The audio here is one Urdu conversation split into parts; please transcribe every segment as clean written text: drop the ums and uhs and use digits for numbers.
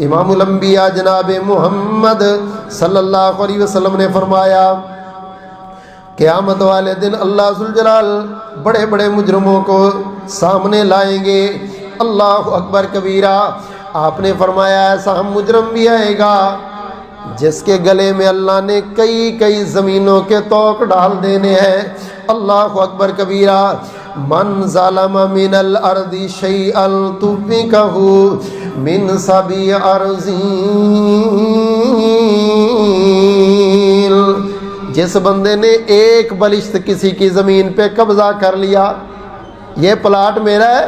امام الانبیاء جناب محمد صلی اللہ علیہ وسلم نے فرمایا قیامت والے دن اللہ ذوالجلال بڑے بڑے مجرموں کو سامنے لائیں گے. اللہ اکبر کبیرہ. آپ نے فرمایا ایسا ہم مجرم بھی آئے گا جس کے گلے میں اللہ نے کئی کئی زمینوں کے توق ڈال دینے ہیں. اللہ اکبر کبیرہ. من ظلم من الارض شیئا تبکہ من سبع ارضین. جس بندے نے ایک بلشت کسی کی زمین پہ قبضہ کر لیا، یہ پلاٹ میرا ہے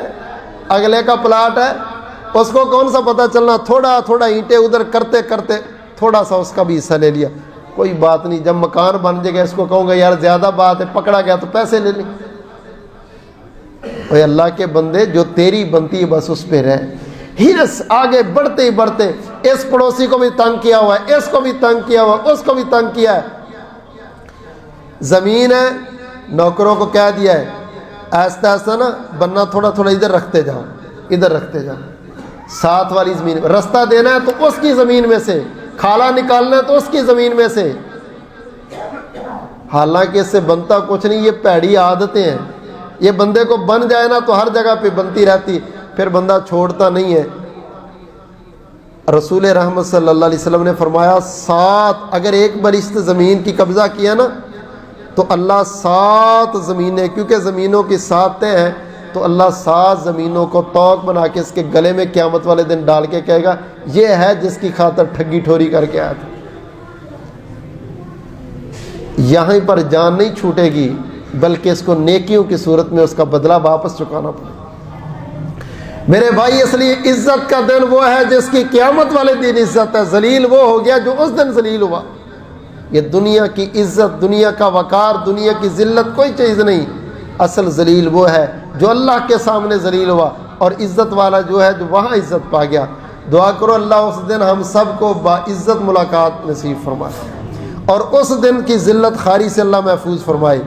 اگلے کا پلاٹ ہے، اس کو کون سا پتہ چلنا، تھوڑا تھوڑا اینٹیں ادھر کرتے کرتے تھوڑا سا اس کا بھی حصہ لے لیا. کوئی بات نہیں، جب مکان بن جائے گا اس کو کہوں گا یار زیادہ بات ہے، پکڑا گیا تو پیسے لے لیں. اے اللہ کے بندے جو تیری بنتی ہے بس اس پہ رہ. ہرس آگے بڑھتے ہی بڑھتے اس پڑوسی کو بھی تنگ کیا ہوا ہے، اس کو بھی تنگ کیا ہوا ہے، اس کو بھی تنگ کیا ہے. زمین ہے، نوکروں کو کہہ دیا ہے ایسا ایسا نا بننا، تھوڑا تھوڑا ادھر رکھتے جاؤ، ادھر رکھتے جاؤ. ساتھ والی زمین رستہ دینا ہے تو اس کی زمین میں سے، کھالا نکالنا ہے تو اس کی زمین میں سے. حالانکہ اس سے بنتا کچھ نہیں، یہ پیڑی عادتیں ہیں. یہ بندے کو بن جائے نا تو ہر جگہ پہ بنتی رہتی، پھر بندہ چھوڑتا نہیں ہے. رسول رحمت صلی اللہ علیہ وسلم نے فرمایا 7 اگر ایک بلشت زمین کی قبضہ کیا نا تو اللہ 7 زمینیں، کیونکہ زمینوں کی 7 تہیں ہیں، تو اللہ 7 زمینوں کو توق بنا کے اس کے گلے میں قیامت والے دن ڈال کے کہے گا یہ ہے جس کی خاطر ٹھگی ٹھوری کر کے آیا تھا. یہیں پر جان نہیں چھوٹے گی بلکہ اس کو نیکیوں کی صورت میں اس کا بدلہ واپس چکانا پڑے. میرے بھائی اس لیے عزت کا دن وہ ہے جس کی قیامت والے دن عزت ہے. ذلیل وہ ہو گیا جو اس دن ذلیل ہوا. یہ دنیا کی عزت، دنیا کا وقار، دنیا کی ذلت کوئی چیز نہیں. اصل ذلیل وہ ہے جو اللہ کے سامنے ذلیل ہوا، اور عزت والا جو ہے جو وہاں عزت پا گیا. دعا کرو اللہ اس دن ہم سب کو باعزت ملاقات نصیب فرمائے اور اس دن کی ذلت خاری سے اللہ محفوظ فرمائے.